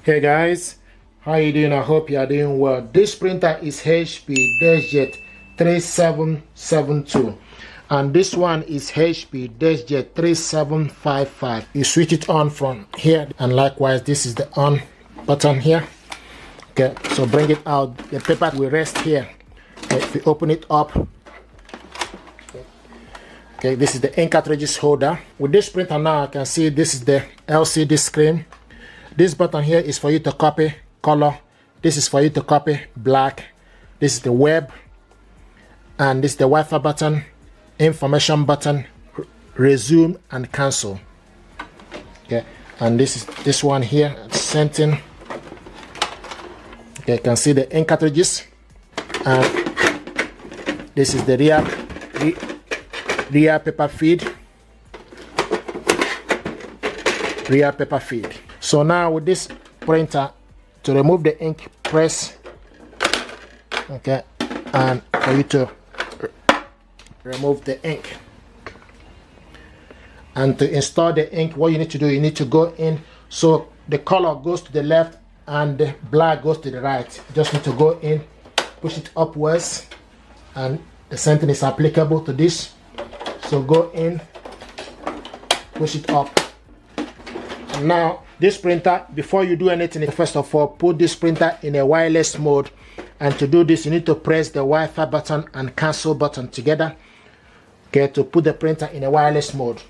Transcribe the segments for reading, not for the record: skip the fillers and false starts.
Hey guys, how you doing? I hope you are doing well. This printer is HP Deskjet 3772 and this one is HP Deskjet 3755. You switch it on from here, and likewise this is the on button here. Okay, so bring it out. The paper will rest here. Okay, if you open it up, okay, this is the ink cartridges holder. With this printer now, I can see this is the LCD screen. This button here is for you to copy color. This is for you to copy black. This is the web. And this is the Wi-Fi button, information button, resume and cancel. Okay, and this is this one here, sent in. Okay, you can see the ink cartridges. And this is the rear paper feed. Rear paper feed. So now with this printer, to remove the ink, press, okay, and for you to remove the ink. And to install the ink, what you need to do, you need to go in, so the color goes to the left and the black goes to the right. You just need to go in, push it upwards, and the same thing is applicable to this. So go in, push it up. And now this printer, before you do anything, first of all, put this printer in a wireless mode. And to do this, you need to press the Wi-Fi button and cancel button together, okay, to put the printer in a wireless mode.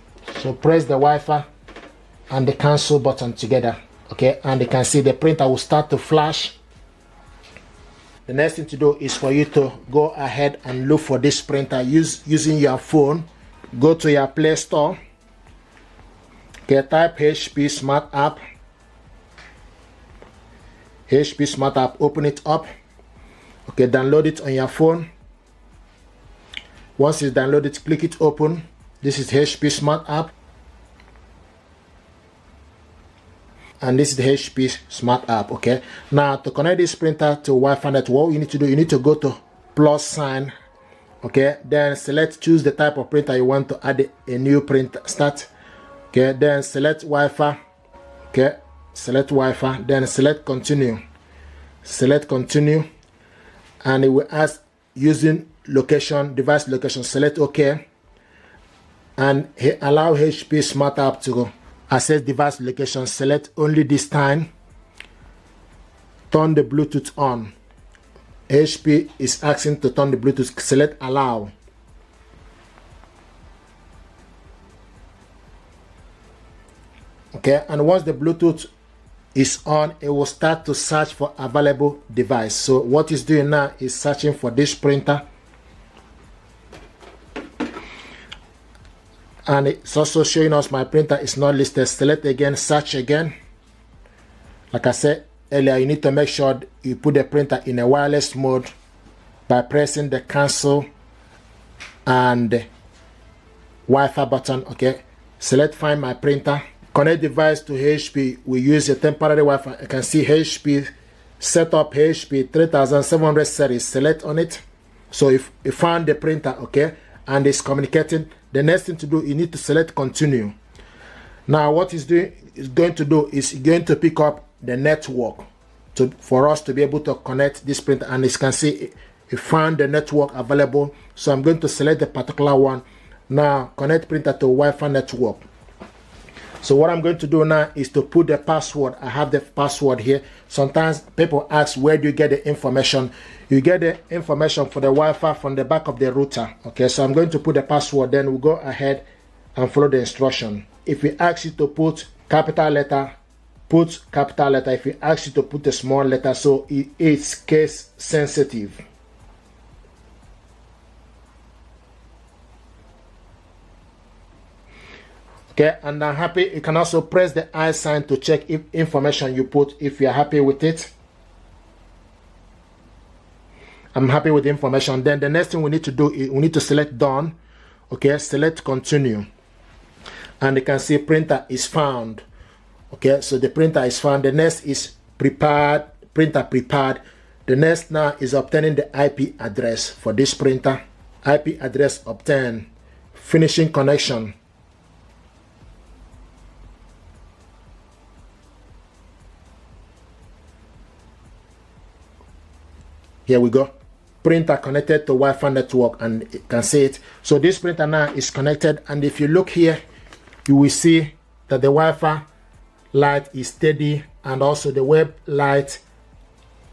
So press the Wi-Fi and the cancel button together, okay, and you can see the printer will start to flash. The next thing to do is for you to go ahead and look for this printer using your phone. Go to your Play Store. Okay, type HP Smart App. HP Smart App, open it up. Okay, download it on your phone. Once it's downloaded, click it open. This is HP Smart App. And this is the HP Smart App, okay? Now, to connect this printer to Wi-Fi network, what you need to do, you need to go to plus sign, okay? Then choose the type of printer you want to add a new printer, start. Okay, then select Wi-Fi. Okay, select Wi-Fi. Then select continue. Select continue, and it will ask using location, device location. Select OK, and allow HP Smart App to access device location. Select only this time. Turn the Bluetooth on. HP is asking to turn the Bluetooth. Select allow. Okay, and once the Bluetooth is on, it will start to search for available device. So what it's doing now is searching for this printer, and it's also showing us my printer is not listed. Select again, search again. Like I said earlier, you need to make sure you put the printer in a wireless mode by pressing the cancel and Wi-Fi button. Okay, select find my printer. Connect device to HP. We use a temporary Wi-Fi. You can see HP setup HP 3700 series. Select on it. So if you found the printer, okay, and it's communicating, the next thing to do, you need to select continue. Now what it's going to do is going to pick up the network for us to be able to connect this printer. And as you can see, you found the network available. So I'm going to select the particular one. Now connect printer to Wi-Fi network. So what I'm going to do now is to put the password. I have the password here. Sometimes people ask, where do you get the information? You get the information for the Wi-Fi from the back of the router. Okay, so I'm going to put the password, then we'll go ahead and follow the instruction. If we ask you to put capital letter, put capital letter. If we ask you to put a small letter, so it's case sensitive. Okay, and I'm happy. You can also press the I sign to check if information you put, if you're happy with it. I'm happy with the information. Then the next thing we need to do is we need to select done. Okay, select continue. And you can see printer is found. Okay, so the printer is found. The next is prepared, printer prepared. The next now is obtaining the IP address for this printer. IP address obtained. Finishing connection. Here we go. Printer connected to Wi-Fi network, and you can see it. So this printer now is connected, and if you look here, you will see that the Wi-Fi light is steady, and also the web light,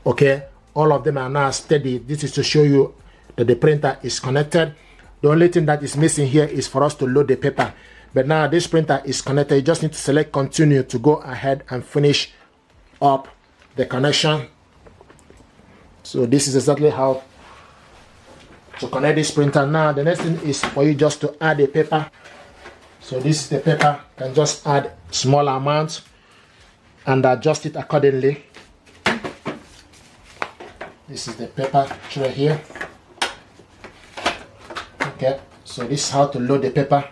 okay, all of them are now steady. This is to show you that the printer is connected. The only thing that is missing here is for us to load the paper, but now this printer is connected. You just need to select continue to go ahead and finish up the connection. So this is exactly how to connect this printer. Now the next thing is for you just to add a paper. So this is the paper. You can just add small amounts and adjust it accordingly. This is the paper tray here. Okay, so this is how to load the paper.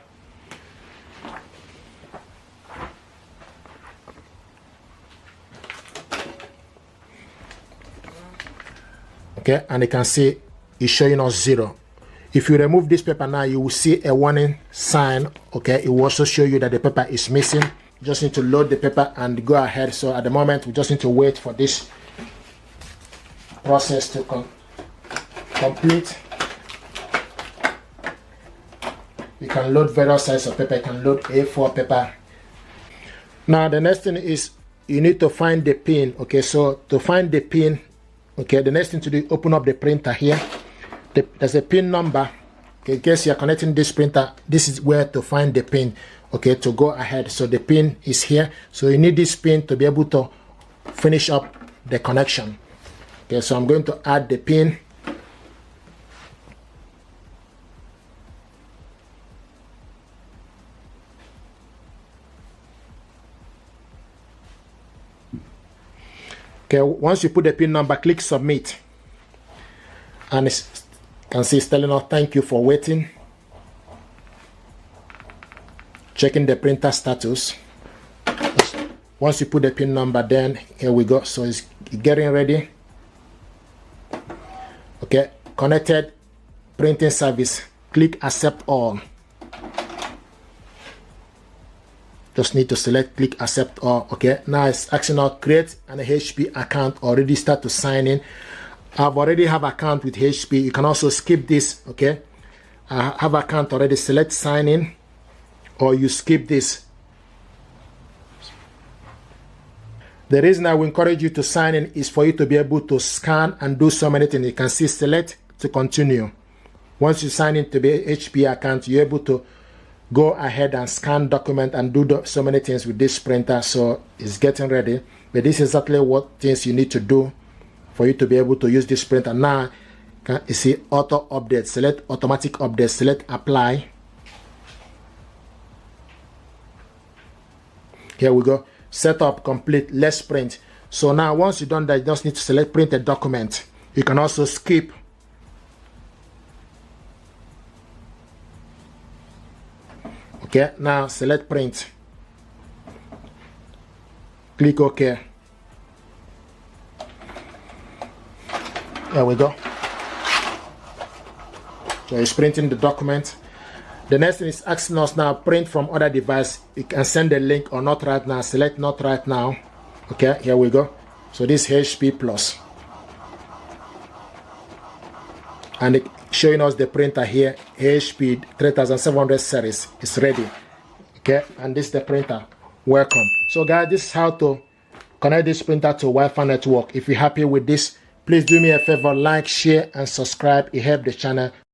Okay, and you can see it's showing us 0. If you remove this paper now, you will see a warning sign. Okay, it will also show you that the paper is missing. You just need to load the paper and go ahead. So at the moment, we just need to wait for this process to complete. You can load various sizes of paper. You can load A4 paper. Now the next thing is you need to find the pin. Okay, so to find the pin, okay, the next thing to do, open up the printer here. There's a pin number. Okay, in case you're connecting this printer, this is where to find the pin. Okay, to go ahead. So the pin is here. So you need this pin to be able to finish up the connection. Okay, so I'm going to add the pin. Okay, once you put the pin number, click submit. And you can see it's telling us thank you for waiting. Checking the printer status. Once you put the pin number, then here we go. So it's getting ready. Okay, connected printing service. Click accept all. Just need to select click accept all. Okay, now it's asking us create an HP account or register to sign in. I've already have account with HP. You can also skip this. Okay, I have account already. Select sign in, or you skip this. The reason I will encourage you to sign in is for you to be able to scan and do so many things. You can see select to continue. Once you sign into the HP account, you're able to go ahead and scan document and do so many things with this printer. So it's getting ready. But this is exactly what things you need to do for you to be able to use this printer. Now you see auto update. Select automatic update. Select apply. Here we go. Setup complete. Let's print. So now once you've done that, you just need to select print a document. You can also skip. Okay, now select print. Click OK. There we go. So it's printing the document. The next thing is asking us now print from other device. You can send the link or not right now. Select not right now. Okay, here we go. So this HP Plus. And it's showing us the printer here, HP 3700 series is ready. Okay, and this is the printer. Welcome. So guys, this is how to connect this printer to Wi-Fi network. If you're happy with this, please do me a favor, like, share, and subscribe. It helps the channel.